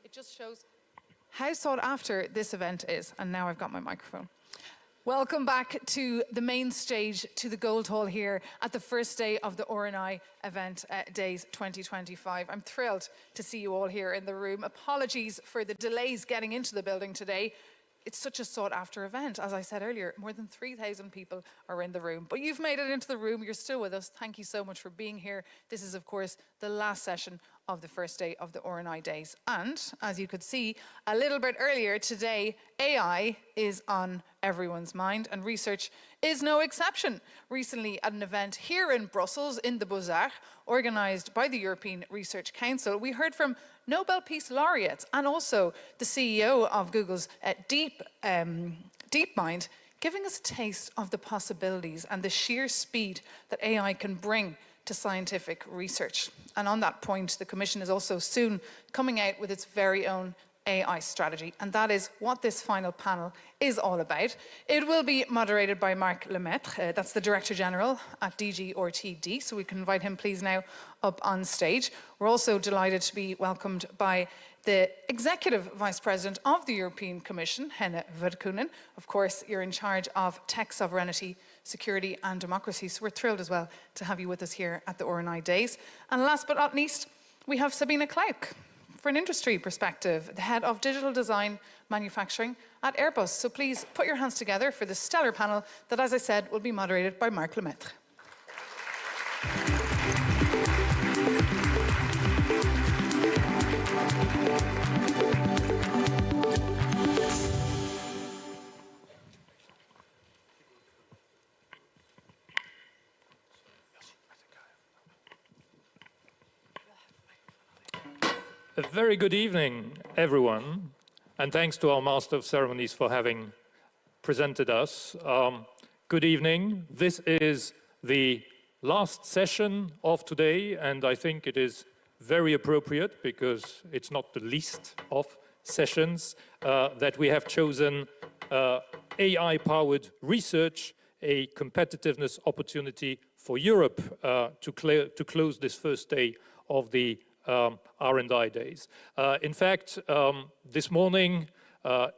It just shows how sought after this event is. And now I've got my microphone. Welcome back to the main stage, to the Gold Hall here at the first day of the R&I event Days 2025. I'm thrilled to see you all here in the room. Apologies for the delays getting into the building today. It's such a sought-after event. As I said earlier, more than 3,000 people are in the room. But you've made it into the room. You're still with us. Thank you so much for being here. This is, of course, the last session of the first day of the R&I Days. And, as you could see a little bit earlier today, AI is on everyone's mind, and research is no exception. Recently, at an event here in Brussels, in the Beaux-Arts, organised by the European Research Council, we heard from Nobel Peace Laureates and also the CEO of Google's DeepMind, giving us a taste of the possibilities and the sheer speed that AI can bring to scientific research. And on that point, the Commission is also soon coming out with its very own AI strategy, and that is what this final panel is all about. It will be moderated by Marc Lemaitre, that's the Director General at DG RTD, so we can invite him please now up on stage. We're also delighted to be welcomed by the Executive Vice President of the European Commission, Henna Virkkunen. Of course, you're in charge of tech sovereignty, security and democracy, so we're thrilled as well to have you with us here at the R&I Days. And last but not least, we have Sabine Klauk, for an industry perspective, the head of digital design manufacturing at Airbus. So please put your hands together for this stellar panel that, as I said, will be moderated by Marc Lemaitre. A very good evening, everyone, and thanks to our Master of Ceremonies for having presented us. Good evening. This is the last session of today, and I think it is very appropriate because it's not the least of sessions that we have chosen AI-powered research, a competitiveness opportunity for Europe to close this first day of the R&I Days. In fact, this morning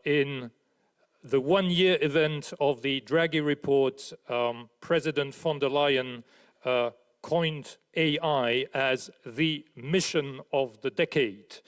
in the one-year event of the Draghi report, President von der Leyen coined AI as the mission of the decade.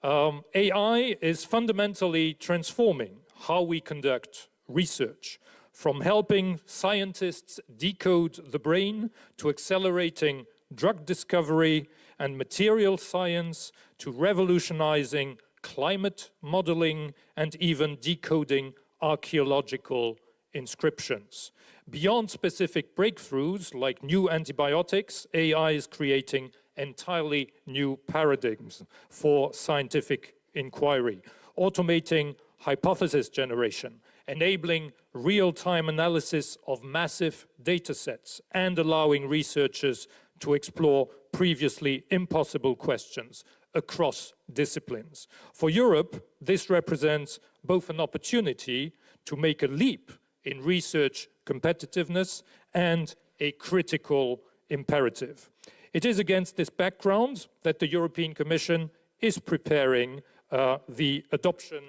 AI is fundamentally transforming how we conduct research, from helping scientists decode the brain to accelerating drug discovery and material science to revolutionizing climate modeling and even decoding archaeological inscriptions. Beyond specific breakthroughs like new antibiotics, AI is creating entirely new paradigms for scientific inquiry, automating hypothesis generation, enabling real-time analysis of massive data sets, and allowing researchers to explore previously impossible questions across disciplines. For Europe, this represents both an opportunity to make a leap in research competitiveness and a critical imperative. It is against this background that the European Commission is preparing the adoption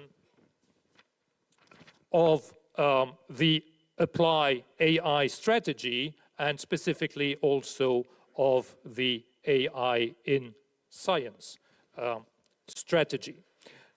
of the Apply AI strategy, and specifically also of the AI in Science strategy.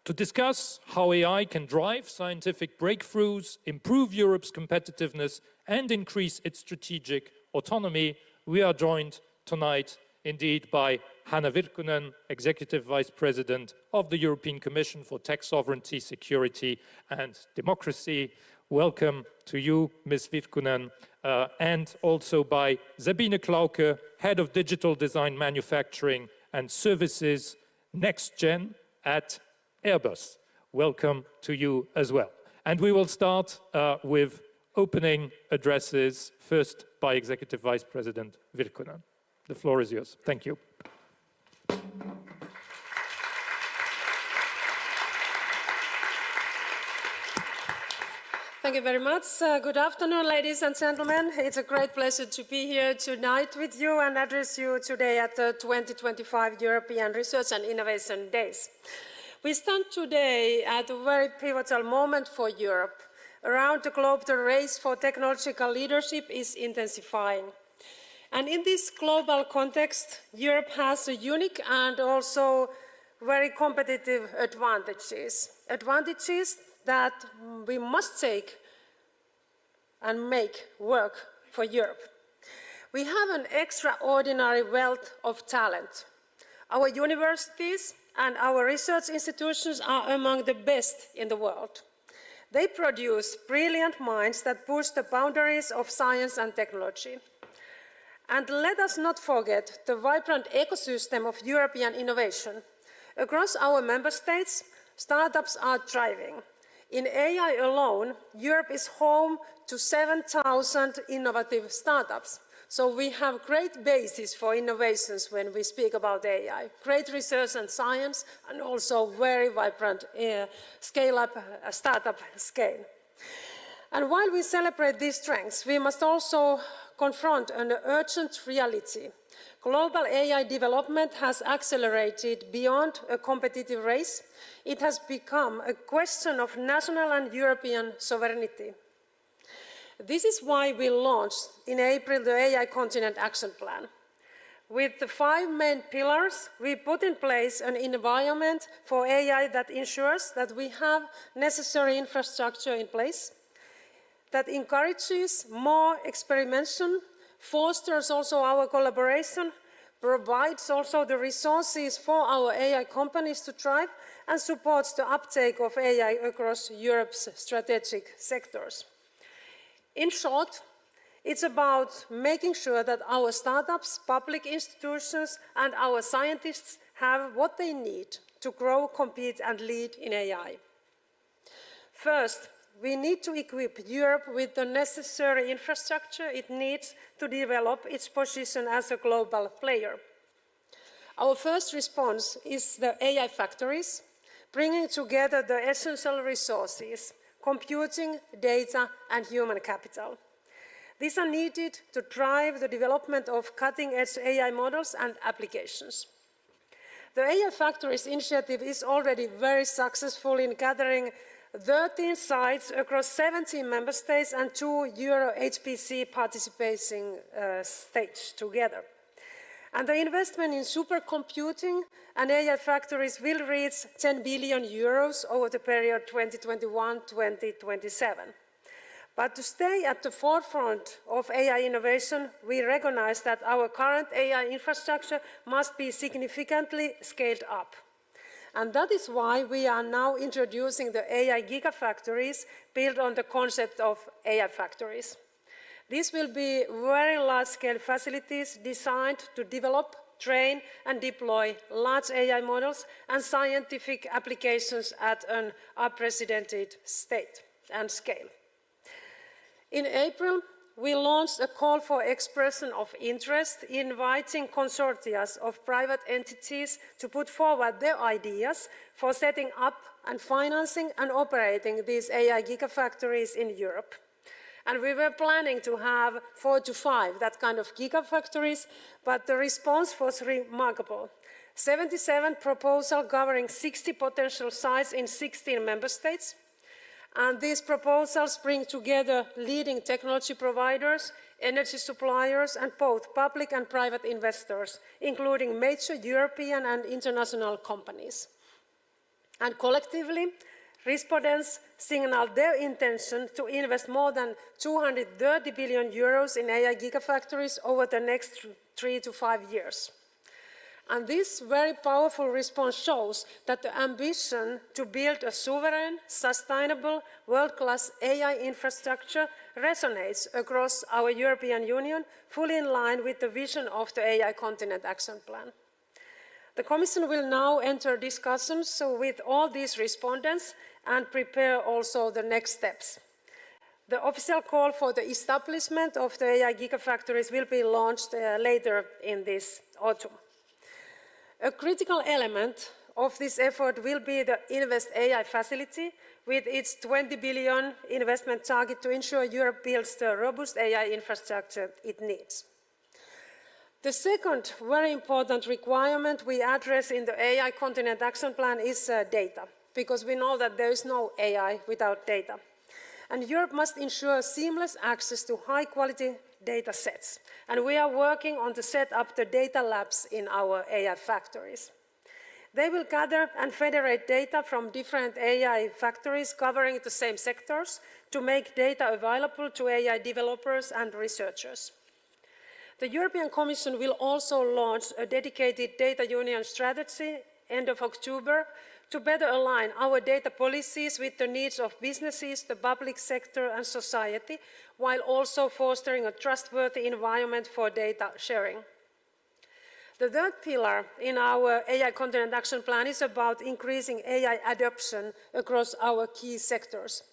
To discuss how AI can drive scientific breakthroughs, improve Europe's competitiveness, and increase its strategic autonomy, we are joined tonight indeed by Henna Virkkunen, Executive Vice President of the European Commission for Tech Sovereignty, Security and Democracy. Welcome to you, Ms. Virkkunen. And also by Sabine Klauk, Head of Digital Design Manufacturing and Services, Next Gen at Airbus. Welcome to you as well. And we will start with opening addresses, first by Executive Vice President Virkkunen. The floor is yours. Thank you. Thank you very much. Good afternoon, ladies and gentlemen. It's a great pleasure to be here tonight with you and address you today at the 2025 European Research and Innovation Days. We stand today at a very pivotal moment for Europe. Around the globe, the race for technological leadership is intensifying. And in this global context, Europe has a unique and also very competitive advantages. Advantages that we must take and make work for Europe. We have an extraordinary wealth of talent. Our universities and our research institutions are among the best in the world. They produce brilliant minds that push the boundaries of science and technology. And let us not forget the vibrant ecosystem of European innovation. Across our member states, startups are thriving. In AI alone, Europe is home to 7,000 innovative startups. So we have great basis for innovations when we speak about AI. Great research and science, and also very vibrant scale-up, startup scale. And while we celebrate these strengths, we must also confront an urgent reality. Global AI development has accelerated beyond a competitive race. It has become a question of national and European sovereignty. This is why we launched in April the AI Continent Action Plan. With the 5 main pillars, we put in place an environment for AI that ensures that we have necessary infrastructure in place, that encourages more experimentation, fosters also our collaboration, provides also the resources for our AI companies to thrive, and supports the uptake of AI across Europe's strategic sectors. In short, it's about making sure that our startups, public institutions, and our scientists have what they need to grow, compete, and lead in AI. First, we need to equip Europe with the necessary infrastructure it needs to develop its position as a global player. Our first response is the AI factories, bringing together the essential resources: computing, data, and human capital. These are needed to drive the development of cutting-edge AI models and applications. The AI Factories initiative is already very successful in gathering 13 sites across 17 member states and 2 Euro HPC participating states together. And the investment in supercomputing and AI factories will reach 10 billion euros over the period 2021-2027. But to stay at the forefront of AI innovation, we recognize that our current AI infrastructure must be significantly scaled up. And that is why we are now introducing the AI gigafactories built on the concept of AI factories. These will be very large-scale facilities designed to develop, train, and deploy large AI models and scientific applications at an unprecedented state and scale. In April, we launched a call for expression of interest, inviting consortia of private entities to put forward their ideas for setting up and financing and operating these AI gigafactories in Europe. And we were planning to have 4 to 5 that kind of gigafactories, but the response was remarkable. 77 proposals covering 60 potential sites in 16 member states. And these proposals bring together leading technology providers, energy suppliers, and both public and private investors, including major European and international companies. And collectively, respondents signaled their intention to invest more than 230 billion euros in AI gigafactories over the next 3 to 5 years. And this very powerful response shows that the ambition to build a sovereign, sustainable, world-class AI infrastructure resonates across our European Union, fully in line with the vision of the AI Continent Action Plan. The Commission will now enter discussions with all these respondents and prepare also the next steps. The official call for the establishment of the AI gigafactories will be launched later in this autumn. A critical element of this effort will be the Invest AI facility, with its 20 billion investment target to ensure Europe builds the robust AI infrastructure it needs. The second very important requirement we address in the AI Continent Action Plan is data, because we know that there is no AI without data. And Europe must ensure seamless access to high-quality data sets. And we are working on to set up the data labs in our AI factories. They will gather and federate data from different AI factories covering the same sectors to make data available to AI developers and researchers. The European Commission will also launch a dedicated data union strategy end of October to better align our data policies with the needs of businesses, the public sector and society, while also fostering a trustworthy environment for data sharing. The third pillar in our AI Continent Action Plan is about increasing AI adoption across our key sectors.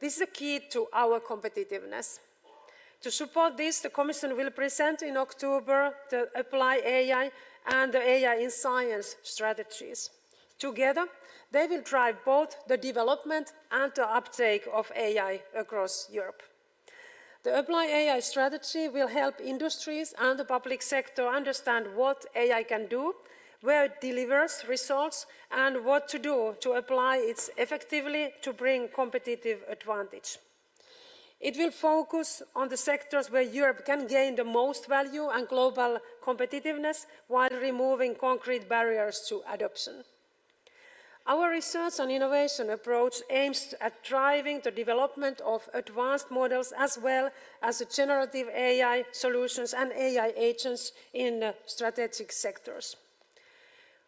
This is a key to our competitiveness. To support this, the Commission will present in October the Apply AI and the AI in Science strategies. Together, they will drive both the development and the uptake of AI across Europe. The Apply AI strategy will help industries and the public sector understand what AI can do, where it delivers results, and what to do to apply it effectively to bring competitive advantage. It will focus on the sectors where Europe can gain the most value and global competitiveness while removing concrete barriers to adoption. Our research and innovation approach aims at driving the development of advanced models as well as generative AI solutions and AI agents in strategic sectors.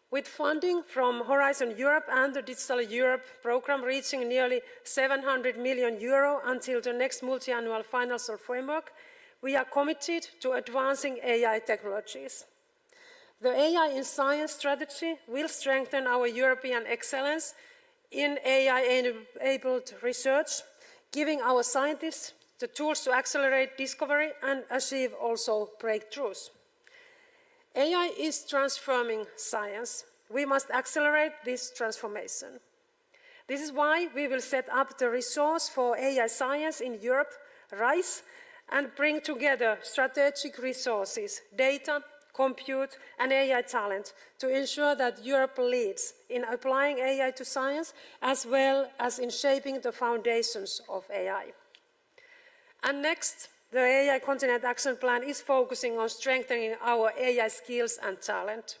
With funding from Horizon Europe and the Digital Europe programme reaching nearly €700 million until the next multi-annual financial framework, we are committed to advancing AI technologies. The AI in Science strategy will strengthen our European excellence in AI-enabled research, giving our scientists the tools to accelerate discovery and achieve also breakthroughs. AI is transforming science. We must accelerate this transformation. This is why we will set up the resource for AI science in Europe, RISE, and bring together strategic resources, data, compute, and AI talent to ensure that Europe leads in applying AI to science as well as in shaping the foundations of AI. And next, the AI Continent Action Plan is focusing on strengthening our AI skills and talent.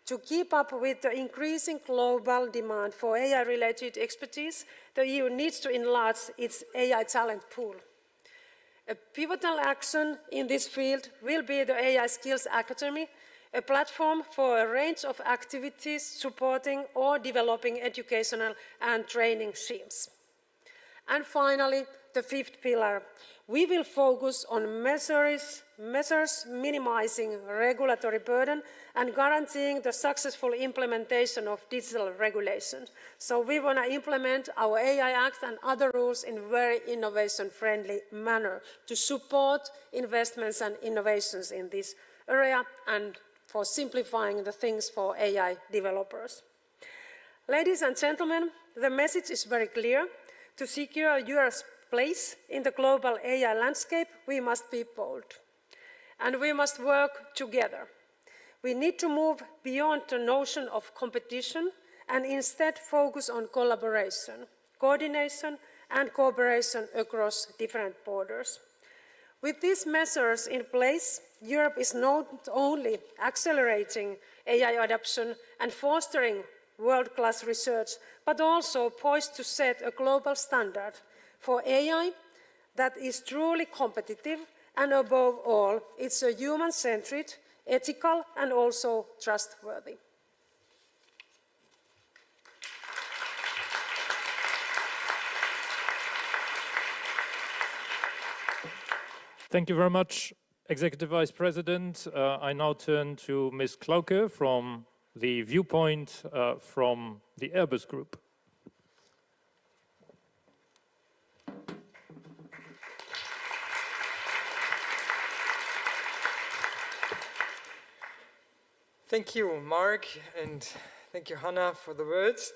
To keep up with the increasing global demand for AI-related expertise, the EU needs to enlarge its AI talent pool. A pivotal action in this field will be the AI Skills Academy, a platform for a range of activities supporting or developing educational and training schemes. And finally, the fifth pillar. We will focus on measures minimizing regulatory burden and guaranteeing the successful implementation of digital regulation. So we want to implement our AI Act and other rules in a very innovation-friendly manner to support investments and innovations in this area and for simplifying the things for AI developers. Ladies and gentlemen, the message is very clear. To secure Europe's place in the global AI landscape, we must be bold. And we must work together. We need to move beyond the notion of competition and instead focus on collaboration, coordination, and cooperation across different borders. With these measures in place, Europe is not only accelerating AI adoption and fostering world-class research, but also poised to set a global standard for AI that is truly competitive, and above all, it's a human-centered, ethical, and also trustworthy. Thank you very much, Executive Vice President. I now turn to Ms. Klauke from the viewpoint from the Airbus Group. Thank you, Mark, and thank you, Hannah, for the words.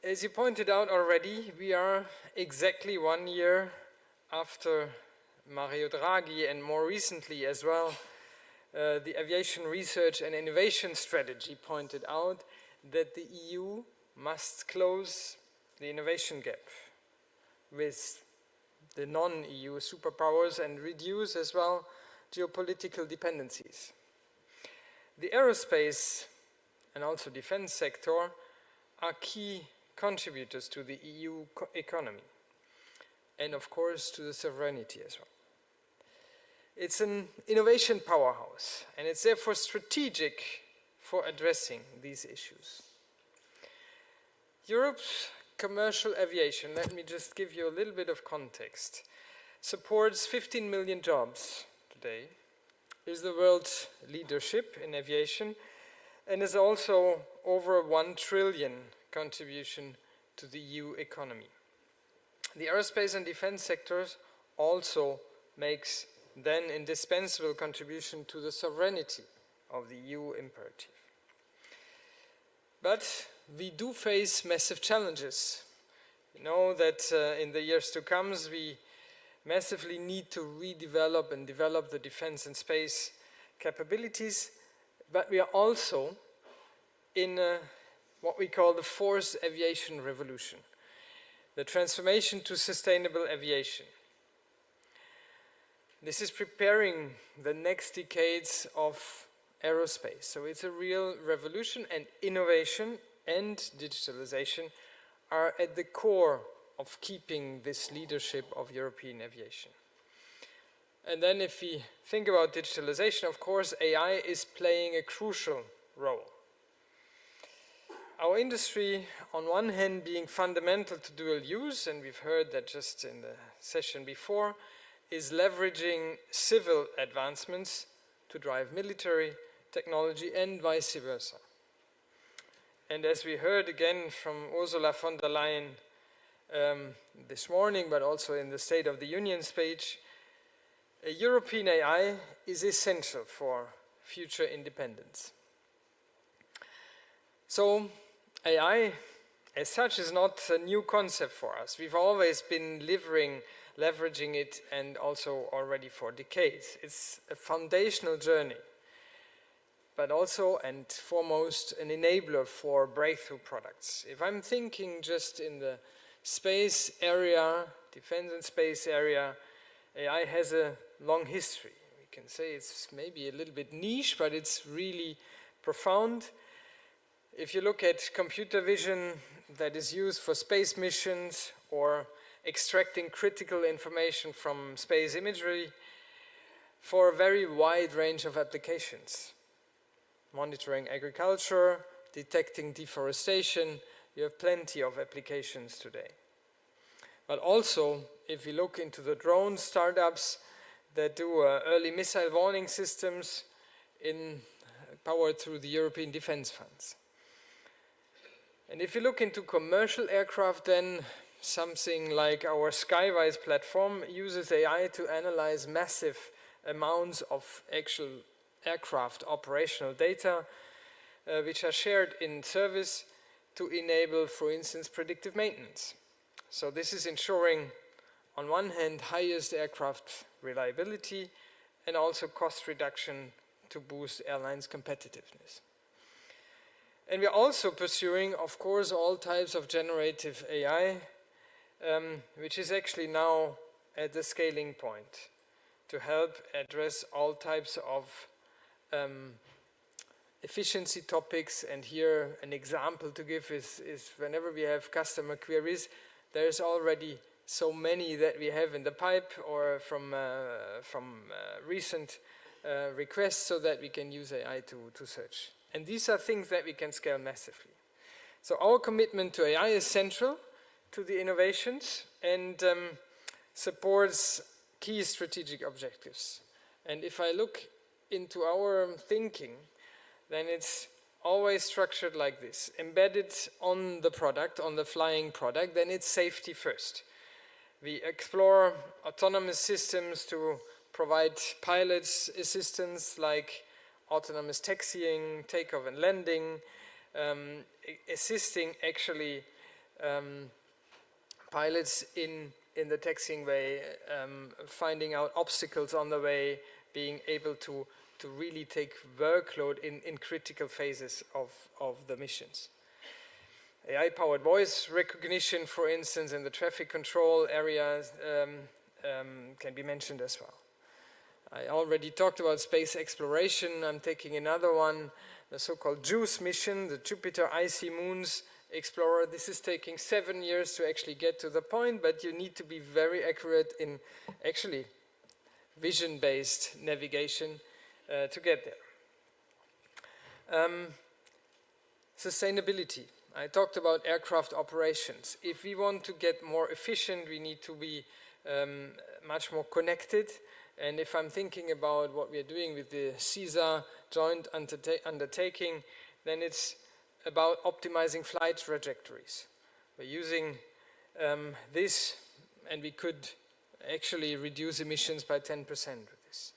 As you pointed out already, we are exactly 1 year after Mario Draghi, and more recently as well, the Aviation Research and Innovation Strategy pointed out that the EU must close the innovation gap with the non-EU superpowers and reduce as well geopolitical dependencies. The aerospace and also defense sector are key contributors to the EU economy and of course to the sovereignty as well. It's an innovation powerhouse and it's therefore strategic for addressing these issues. Europe's commercial aviation, let me just give you a little bit of context, supports 15 million jobs today, is the world's leadership in aviation, and is also over a 1 trillion contribution to the EU economy. The aerospace and defense sectors also makes then indispensable contribution to the sovereignty of the EU imperative. But we do face massive challenges. You know that in the years to come we massively need to redevelop and develop the defense and space capabilities, but we are also in what we call the fourth aviation revolution, the transformation to sustainable aviation. This is preparing the next decades of aerospace. So it's a real revolution, and innovation and digitalization are at the core of keeping this leadership of European aviation. And then if we think about digitalization, of course, AI is playing a crucial role. Our industry, on one hand, being fundamental to dual use, and we've heard that just in the session before, is leveraging civil advancements to drive military technology and vice versa. And as we heard again from Ursula von der Leyen this morning, but also in the State of the Union speech, a European AI is essential for future independence. So AI as such is not a new concept for us. We've always been leveraging it, and also already for decades. It's a foundational journey, but also and foremost an enabler for breakthrough products. If I'm thinking just in the space area, defense and space area, AI has a long history. We can say it's maybe a little bit niche, but it's really profound. If you look at computer vision that is used for space missions or extracting critical information from space imagery for a very wide range of applications. Monitoring agriculture, detecting deforestation, you have plenty of applications today. But also, if we look into the drone startups that do early missile warning systems powered through the European defense funds. And if you look into commercial aircraft, then something like our Skywise platform uses AI to analyze massive amounts of actual aircraft operational data, which are shared in service to enable, for instance, predictive maintenance. So this is ensuring, on one hand, highest aircraft reliability and also cost reduction to boost airlines' competitiveness. And we're also pursuing, of course, all types of generative AI, which is actually now at the scaling point to help address all types of efficiency topics. And here an example to give is whenever we have customer queries, there's already so many that we have in the pipe or from recent requests, so that we can use AI to search. And these are things that we can scale massively. So our commitment to AI is central to the innovations and supports key strategic objectives. And if I look into our thinking, then it's always structured like this. Embedded on the product, on the flying product, then it's safety first. We explore autonomous systems to provide pilots assistance like autonomous taxiing, takeoff and landing, assisting actually pilots in the taxiing way, finding out obstacles on the way, being able to to really take workload in critical phases of the missions. AI-powered voice recognition, for instance, in the traffic control areas can be mentioned as well. I already talked about space exploration. I'm taking another one, the so-called JUICE mission, the Jupiter Icy Moons Explorer. This is taking 7 years to actually get to the point, but you need to be very accurate in actually vision-based navigation to get there. Sustainability. I talked about aircraft operations. If we want to get more efficient, we need to be much more connected. And if I'm thinking about what we are doing with the CESA joint undertaking, then it's about optimizing flight trajectories. We're using this, and we could actually reduce emissions by 10% with this.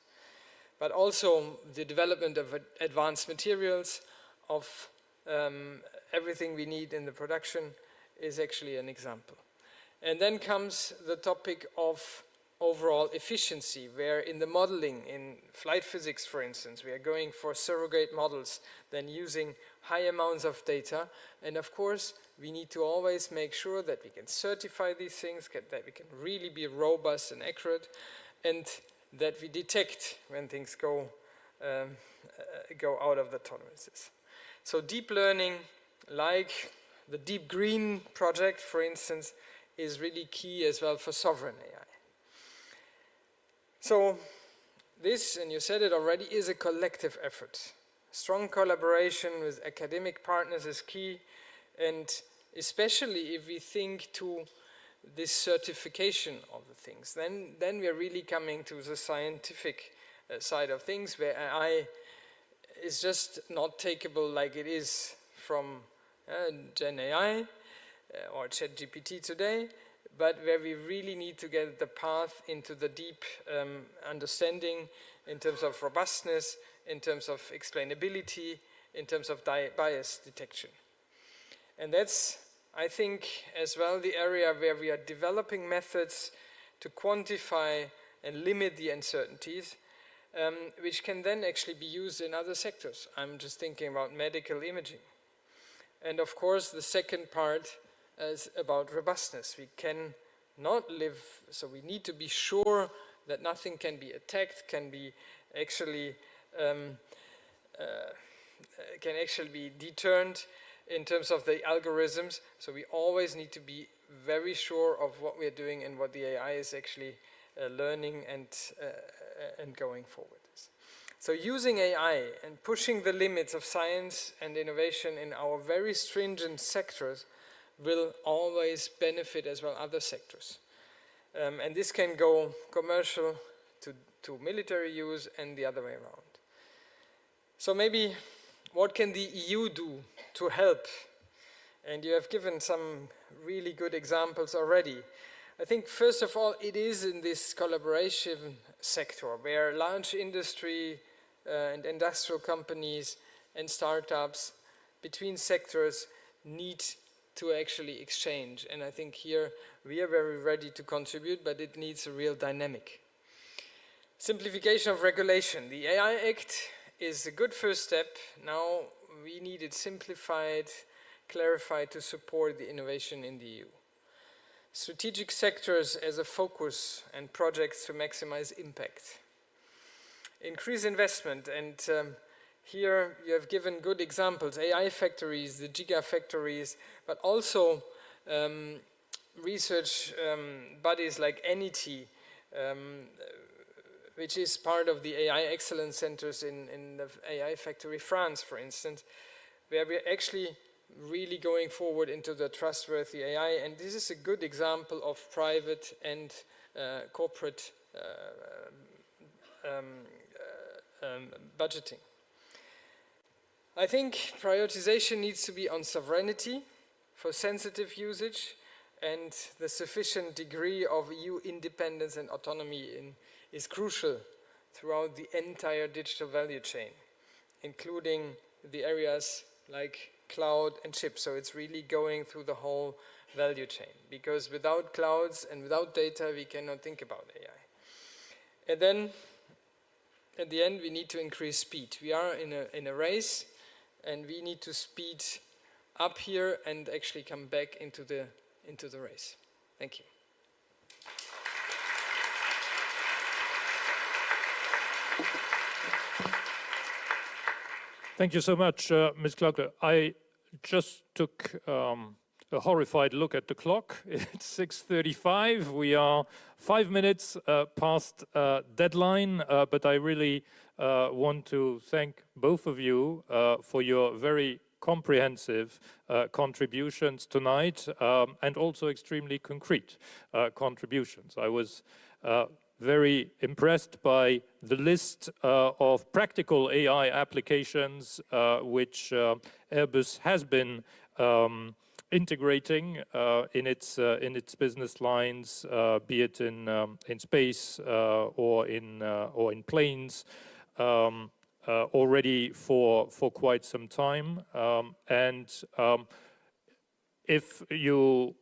But also the development of advanced materials, of everything we need in the production is actually an example. And then comes the topic of overall efficiency, where in the modeling, in flight physics, for instance, we are going for surrogate models, then using high amounts of data. And of course, we need to always make sure that we can certify these things, that we can really be robust and accurate, and that we detect when things go out of the tolerances. So deep learning, like the Deep Green project, for instance, is really key as well for sovereign AI. So this, and you said it already, is a collective effort. Strong collaboration with academic partners is key, and especially if we think to this certification of the things, then we are really coming to the scientific side of things, where AI is just not takeable like it is from Gen AI or ChatGPT today, but where we really need to get the path into the deep understanding in terms of robustness, in terms of explainability, in terms of bias detection. And that's, I think, as well the area where we are developing methods to quantify and limit the uncertainties, which can then actually be used in other sectors. I'm just thinking about medical imaging. And of course, the second part is about robustness. We can not live, so we need to be sure that nothing can be attacked, can actually be deterred in terms of the algorithms. So we always need to be very sure of what we're doing and what the AI is actually learning and going forward. So using AI and pushing the limits of science and innovation in our very stringent sectors will always benefit as well other sectors. And this can go commercial to military use and the other way around. So maybe what can the EU do to help? And you have given some really good examples already. I think first of all, it is in this collaboration sector where large industry and industrial companies and startups between sectors need to actually exchange. And I think here we are very ready to contribute, but it needs a real dynamic. Simplification of regulation. The AI Act is a good first step. Now we need it simplified, clarified to support the innovation in the EU. Strategic sectors as a focus and projects to maximize impact. Increase investment, and here you have given good examples, AI factories, the gigafactories, but also research bodies like NET, which is part of the AI Excellence Centers in the AI Factory France, for instance, where we're actually really going forward into the trustworthy AI, and this is a good example of private and corporate budgeting. I think prioritization needs to be on sovereignty for sensitive usage, and the sufficient degree of EU independence and autonomy is crucial throughout the entire digital value chain, including the areas like cloud and chips. So it's really going through the whole value chain, because without clouds and without data, we cannot think about AI. And then at the end, we need to increase speed. We are in a race, and we need to speed up here and actually come back into the race. Thank you. Thank you so much, Ms. Clarke. I just took a horrified look at the clock. It's 6:35. We are 5 minutes past deadline, but I really want to thank both of you for your very comprehensive contributions tonight, and also extremely concrete contributions. I was very impressed by the list of practical AI applications which Airbus has been integrating in its business lines, be it in space or in planes, already for quite some time. If you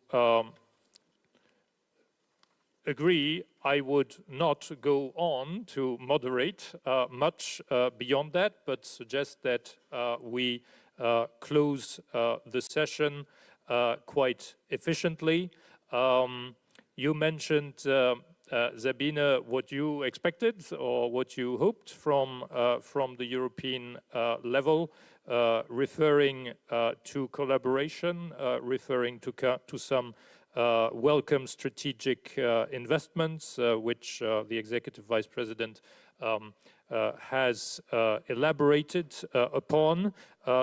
agree, I would not go on to moderate much beyond that, but suggest that we close the session quite efficiently. You mentioned, Sabine, what you expected or what you hoped from the European level, referring to collaboration, referring to some welcome strategic investments, which the Executive Vice President has elaborated upon.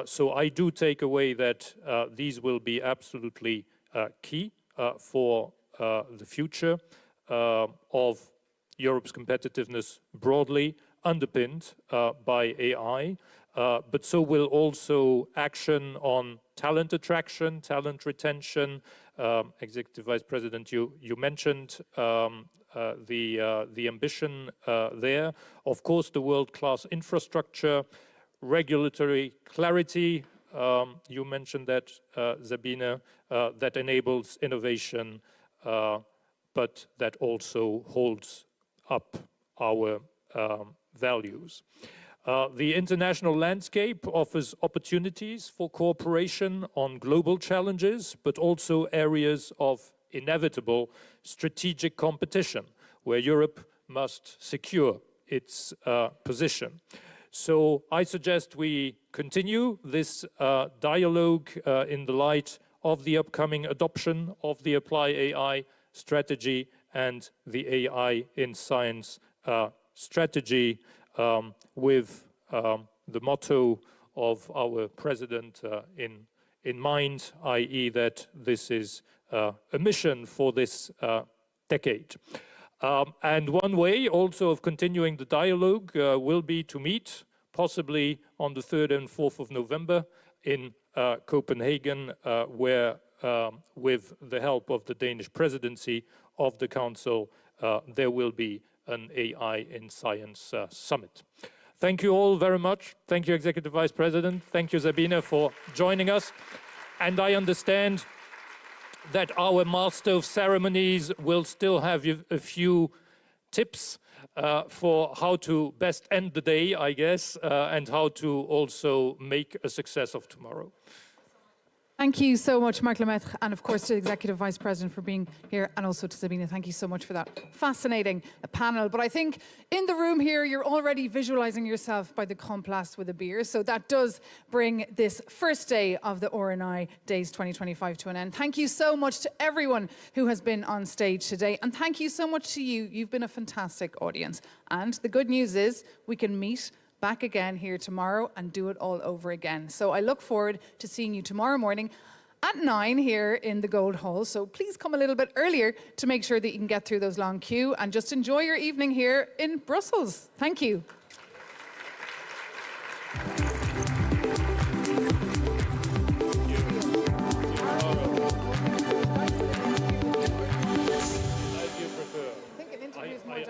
So I do take away that these will be absolutely key for the future of Europe's competitiveness broadly, underpinned by AI, but so will also action on talent attraction, talent retention. Executive Vice President, you mentioned the ambition there. Of course, the world-class infrastructure, regulatory clarity, you mentioned that, Sabine, that enables innovation, but that also holds up our values. The international landscape offers opportunities for cooperation on global challenges, but also areas of inevitable strategic competition, where Europe must secure its position. So I suggest we continue this dialogue in the light of the upcoming adoption of the Apply AI strategy and the AI in Science strategy, with the motto of our president in mind, i.e. that this is a mission for this decade. And one way also of continuing the dialogue will be to meet, possibly on the 3rd and 4th of November in Copenhagen, where with the help of the Danish presidency of the Council, there will be an AI in Science summit. Thank you all very much. Thank you, Executive Vice President. Thank you, Sabine, for joining us. And I understand that our Master of Ceremonies will still have a few tips for how to best end the day, I guess, and how to also make a success of tomorrow. Thank you so much, Marc Lemaitre, and of course to the Executive Vice President for being here, and also to Sabine. Thank you so much for that fascinating panel. But I think in the room here, you're already visualizing yourself by the Complas with a beer. So that does bring this first day of the R&I Days 2025 to an end. Thank you so much to everyone who has been on stage today. And thank you so much to you. You've been a fantastic audience. And the good news is we can meet back again here tomorrow and do it all over again. So I look forward to seeing you tomorrow morning at 9 here in the Gold Hall. So please come a little bit earlier to make sure that you can get through those long queue and just enjoy your evening here in Brussels. Thank you.